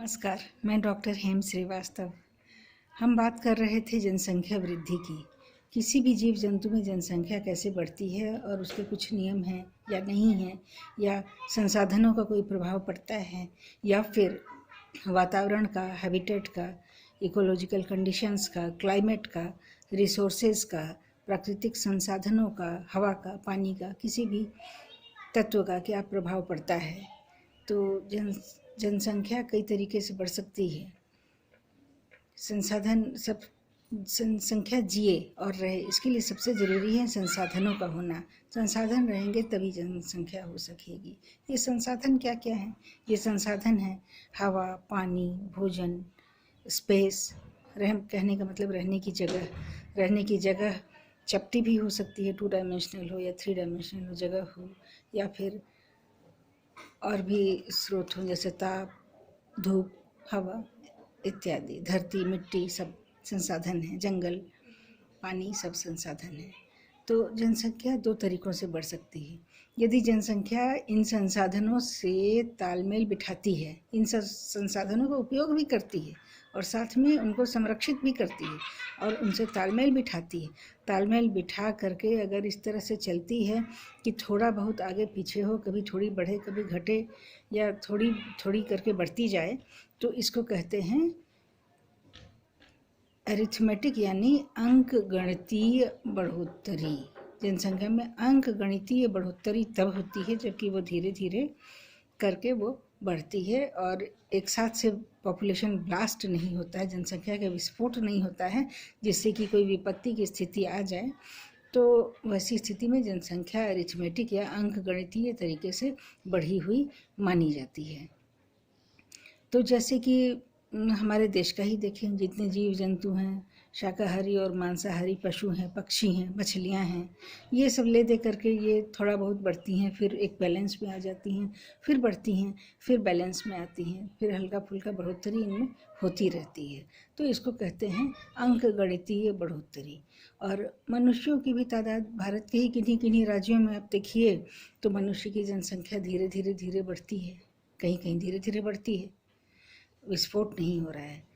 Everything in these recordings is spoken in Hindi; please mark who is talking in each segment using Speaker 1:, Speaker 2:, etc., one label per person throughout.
Speaker 1: नमस्कार, मैं डॉक्टर हेम श्रीवास्तव। हम बात कर रहे थे जनसंख्या वृद्धि की। किसी भी जीव जंतु में जनसंख्या कैसे बढ़ती है और उसके कुछ नियम हैं या नहीं हैं, या संसाधनों का कोई प्रभाव पड़ता है, या फिर वातावरण का, हैबिटेट का, इकोलॉजिकल कंडीशंस का, क्लाइमेट का, रिसोर्सेज का, प्राकृतिक संसाधनों का, हवा का, पानी का, किसी भी तत्व का क्या प्रभाव पड़ता है। तो जनसंख्या कई तरीके से बढ़ सकती है। संख्या जिए और रहे, इसके लिए सबसे ज़रूरी है संसाधनों का होना। संसाधन रहेंगे तभी जनसंख्या हो सकेगी। ये संसाधन क्या क्या हैं? ये संसाधन है हवा, पानी, भोजन, स्पेस। कहने का मतलब रहने की जगह। रहने की जगह चपटी भी हो सकती है, 2 डायमेंशनल हो या 3 डायमेंशनल जगह हो, या फिर और भी स्रोत हों जैसे ताप, धूप, हवा इत्यादि। धरती, मिट्टी सब संसाधन हैं, जंगल, पानी सब संसाधन हैं। तो जनसंख्या 2 तरीक़ों से बढ़ सकती है। यदि जनसंख्या इन संसाधनों से तालमेल बिठाती है, इन संसाधनों का उपयोग भी करती है और साथ में उनको संरक्षित भी करती है और उनसे तालमेल बिठाती है। तालमेल बिठा करके अगर इस तरह से चलती है कि थोड़ा बहुत आगे पीछे हो, कभी थोड़ी बढ़े कभी घटे, या थोड़ी थोड़ी करके बढ़ती जाए, तो इसको कहते हैं अरिथमेटिक, यानी अंक गणितीय बढ़ोतरी। जनसंख्या में अंक गणितीय बढ़ोतरी तब होती है जबकि वो धीरे धीरे करके वो बढ़ती है और एक साथ से पॉपुलेशन ब्लास्ट नहीं होता है, जनसंख्या का विस्फोट नहीं होता है जिससे कि कोई विपत्ति की स्थिति आ जाए। तो वैसी स्थिति में जनसंख्या अरिथमेटिक या अंक गणितीय तरीके से बढ़ी हुई मानी जाती है। तो जैसे कि हमारे देश का ही देखें, जितने जीव जंतु हैं, शाकाहारी और मांसाहारी पशु हैं, पक्षी हैं, मछलियां हैं, ये सब ले दे करके ये थोड़ा बहुत बढ़ती हैं, फिर एक बैलेंस में आ जाती हैं, फिर बढ़ती हैं, फिर बैलेंस में आती हैं, फिर हल्का फुल्का बढ़ोतरी इनमें होती रहती है। तो इसको कहते हैं अंक गणितीय बढ़ोतरी। और मनुष्यों की भी तादाद भारत के ही किन्हीं किन्हीं राज्यों में आप देखिए तो मनुष्य की जनसंख्या धीरे धीरे धीरे बढ़ती है, कहीं कहीं धीरे धीरे बढ़ती है, विस्फोट नहीं हो रहा है,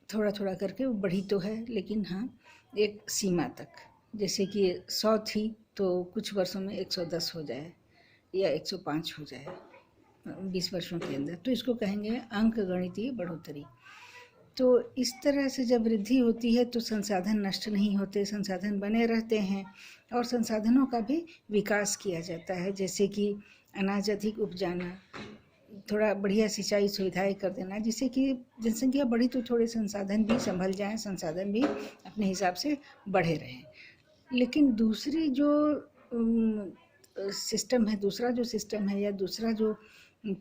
Speaker 1: थोड़ा थोड़ा करके वो बढ़ी तो है, लेकिन हाँ एक सीमा तक। जैसे कि 100 थी तो कुछ वर्षों में 110 हो जाए या 105 हो जाए 20 वर्षों के अंदर, तो इसको कहेंगे अंक गणितीय बढ़ोतरी। तो इस तरह से जब वृद्धि होती है तो संसाधन नष्ट नहीं होते, संसाधन बने रहते हैं और संसाधनों का भी विकास किया जाता है। जैसे कि अनाज अधिक उपजाना, थोड़ा बढ़िया सिंचाई सुविधाएं कर देना, जिससे कि जनसंख्या बढ़ी तो थोड़े संसाधन भी संभल जाएं, संसाधन भी अपने हिसाब से बढ़े रहें। लेकिन दूसरी जो सिस्टम है, दूसरा जो सिस्टम है या दूसरा जो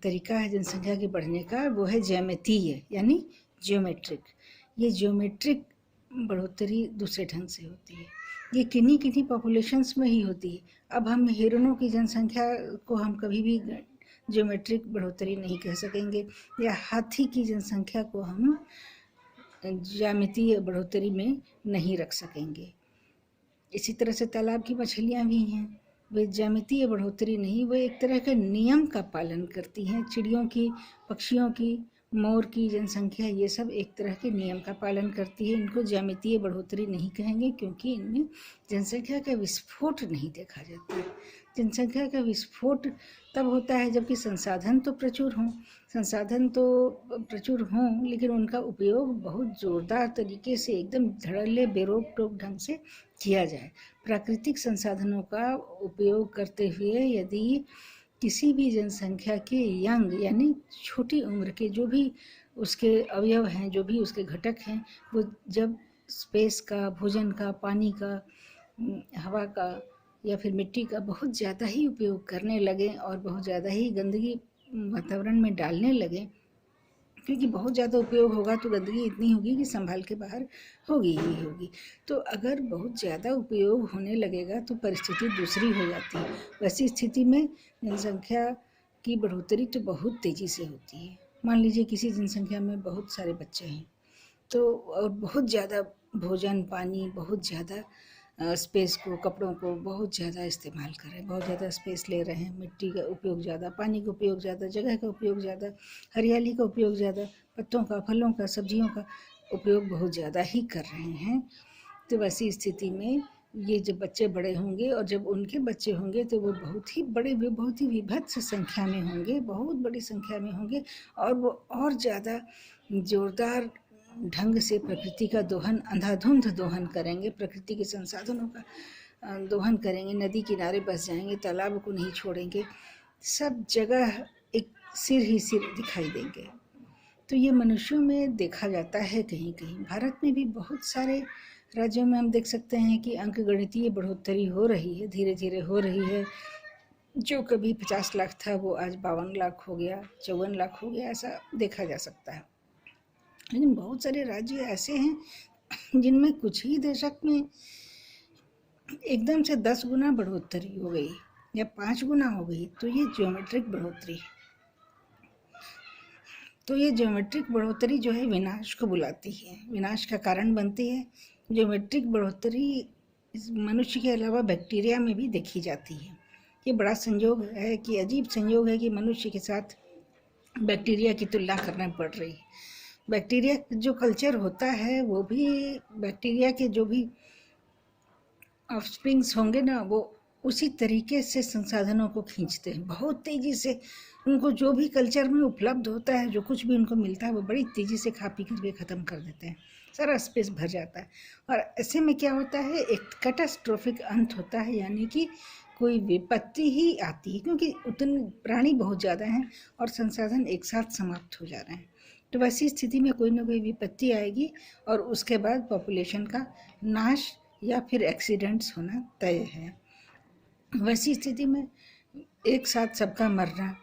Speaker 1: तरीका है जनसंख्या के बढ़ने का, वो है ज्यामितीय यानी जियोमेट्रिक। ये जियोमेट्रिक बढ़ोतरी दूसरे ढंग से होती है, ये किन्हीं किन्हीं पॉपुलेशंस में ही होती है। अब हम हिरणों की जनसंख्या को हम कभी भी ज्योमेट्रिक बढ़ोतरी नहीं कह सकेंगे, या हाथी की जनसंख्या को हम ज्यामितीय बढ़ोतरी में नहीं रख सकेंगे। इसी तरह से तालाब की मछलियाँ भी हैं, वे ज्यामितीय बढ़ोतरी नहीं, वो एक तरह के नियम का पालन करती हैं। चिड़ियों की, पक्षियों की, मोर की जनसंख्या, ये सब एक तरह के नियम का पालन करती है। इनको ज्यामितीय बढ़ोतरी नहीं कहेंगे क्योंकि इनमें जनसंख्या का विस्फोट नहीं देखा जाता है। जनसंख्या का विस्फोट तब होता है जबकि संसाधन तो प्रचुर हों, लेकिन उनका उपयोग बहुत ज़ोरदार तरीके से एकदम धड़ल्ले बेरोक टोक ढंग से किया जाए। प्राकृतिक संसाधनों का उपयोग करते हुए यदि किसी भी जनसंख्या के यंग यानी छोटी उम्र के जो भी उसके अवयव हैं, जो भी उसके घटक हैं, वो जब स्पेस का, भोजन का, पानी का, हवा का या फिर मिट्टी का बहुत ज़्यादा ही उपयोग करने लगे और बहुत ज़्यादा ही गंदगी वातावरण में डालने लगे, क्योंकि बहुत ज़्यादा उपयोग होगा तो गंदगी इतनी होगी कि संभाल के बाहर होगी ही होगी। तो अगर बहुत ज़्यादा उपयोग होने लगेगा तो परिस्थिति दूसरी हो जाती है। वैसी स्थिति में जनसंख्या की बढ़ोतरी तो बहुत तेज़ी से होती है। मान लीजिए किसी जनसंख्या में बहुत सारे बच्चे हैं तो और बहुत ज़्यादा भोजन, पानी, बहुत ज़्यादा स्पेस को, कपड़ों को बहुत ज़्यादा इस्तेमाल कर रहे हैं, बहुत ज़्यादा स्पेस ले रहे हैं। मिट्टी का उपयोग ज़्यादा, पानी का उपयोग ज़्यादा, जगह का उपयोग ज़्यादा, हरियाली का उपयोग ज़्यादा, पत्तों का, फलों का, सब्जियों का उपयोग बहुत ज़्यादा ही कर रहे हैं। तो वैसी स्थिति में ये जब बच्चे बड़े होंगे और जब उनके बच्चे होंगे तो वो बहुत ही विभत्स संख्या में होंगे, बहुत बड़ी संख्या में होंगे, और वो और ज़्यादा जोरदार ढंग से प्रकृति का दोहन, अंधाधुंध दोहन करेंगे, प्रकृति के संसाधनों का दोहन करेंगे, नदी किनारे बस जाएंगे, तालाब को नहीं छोड़ेंगे, सब जगह एक सिर ही सिर दिखाई देंगे। तो ये मनुष्यों में देखा जाता है कहीं कहीं। भारत में भी बहुत सारे राज्यों में हम देख सकते हैं कि अंकगणितीय बढ़ोतरी हो रही है, धीरे धीरे हो रही है। जो कभी 50 लाख था वो आज 52 लाख हो गया, 54 लाख हो गया, ऐसा देखा जा सकता है। लेकिन बहुत सारे राज्य ऐसे हैं जिनमें कुछ ही दशक में एकदम से 10 गुना बढ़ोतरी हो गई या 5 गुना हो गई। तो ये ज्योमेट्रिक बढ़ोतरी जो है विनाश को बुलाती है, विनाश का कारण बनती है। ज्योमेट्रिक बढ़ोतरी मनुष्य के अलावा बैक्टीरिया में भी देखी जाती है। ये बड़ा संयोग है कि अजीब संयोग है कि मनुष्य के साथ बैक्टीरिया की तुलना करना पड़ रही है। बैक्टीरिया जो कल्चर होता है वो भी, बैक्टीरिया के जो भी ऑफस्प्रिंग्स होंगे ना, वो उसी तरीके से संसाधनों को खींचते हैं बहुत तेजी से। उनको जो भी कल्चर में उपलब्ध होता है, जो कुछ भी उनको मिलता है, वो बड़ी तेजी से खा पी करके ख़त्म कर देते हैं, सारा स्पेस भर जाता है। और ऐसे में क्या होता है, एक कैटास्ट्रोफिक अंत होता है, यानी कि कोई विपत्ति ही आती है, क्योंकि उतने प्राणी बहुत ज़्यादा हैं और संसाधन एक साथ समाप्त हो जा रहे हैं। तो वैसी स्थिति में कोई ना कोई विपत्ति आएगी और उसके बाद पॉपुलेशन का नाश या फिर एक्सीडेंट्स होना तय है। वैसी स्थिति में एक साथ सबका मरना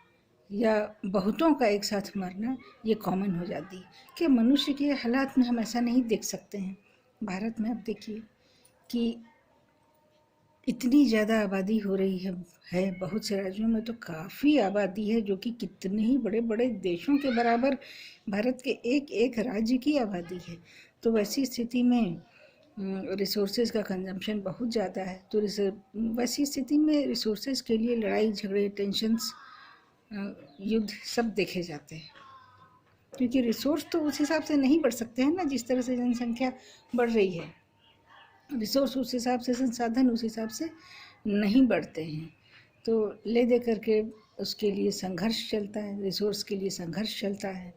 Speaker 1: या बहुतों का एक साथ मरना ये कॉमन हो जाती है। कि मनुष्य के हालात में हम ऐसा नहीं देख सकते हैं। भारत में अब देखिए कि इतनी ज़्यादा आबादी हो रही है बहुत से राज्यों में तो काफ़ी आबादी है, जो कि कितने ही बड़े बड़े देशों के बराबर भारत के एक एक राज्य की आबादी है। तो वैसी स्थिति में रिसोर्सेज का कंजम्पशन बहुत ज़्यादा है। तो वैसी स्थिति में रिसोर्सेज के लिए लड़ाई झगड़े, टेंशन्स, युद्ध सब देखे जाते हैं, क्योंकि रिसोर्स तो उस हिसाब से नहीं बढ़ सकते हैं ना, जिस तरह से जनसंख्या बढ़ रही है। रिसोर्स उस हिसाब से, संसाधन उस हिसाब से नहीं बढ़ते हैं। तो ले दे करके उसके लिए संघर्ष चलता है, रिसोर्स के लिए संघर्ष चलता है,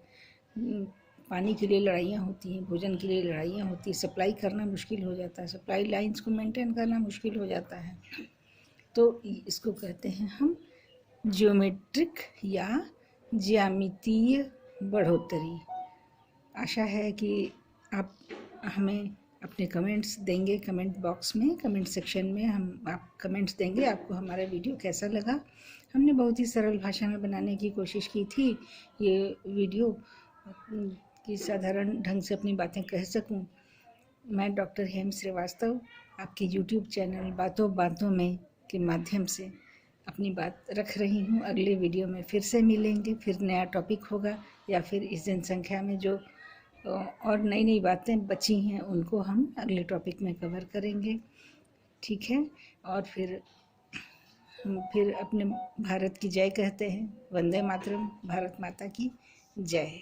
Speaker 1: पानी के लिए लड़ाइयाँ होती हैं, भोजन के लिए लड़ाइयाँ होती हैं, सप्लाई करना मुश्किल हो जाता है, सप्लाई लाइंस को मेंटेन करना मुश्किल हो जाता है। तो इसको कहते हैं हम ज्योमेट्रिक या ज्यामितीय बढ़ोतरी। आशा है कि आप हमें अपने कमेंट्स देंगे, कमेंट बॉक्स में, कमेंट सेक्शन में आप कमेंट्स देंगे आपको हमारा वीडियो कैसा लगा। हमने बहुत ही सरल भाषा में बनाने की कोशिश की थी ये वीडियो, कि साधारण ढंग से अपनी बातें कह सकूं। मैं डॉक्टर हेम श्रीवास्तव आपकी यूट्यूब चैनल बातों बातों में के माध्यम से अपनी बात रख रही हूँ। अगले वीडियो में फिर से मिलेंगे, फिर नया टॉपिक होगा, या फिर इस जनसंख्या में जो और नई नई बातें बची हैं उनको हम अगले टॉपिक में कवर करेंगे, ठीक है। और फिर अपने भारत की जय कहते हैं, वंदे मातरम, भारत माता की जय।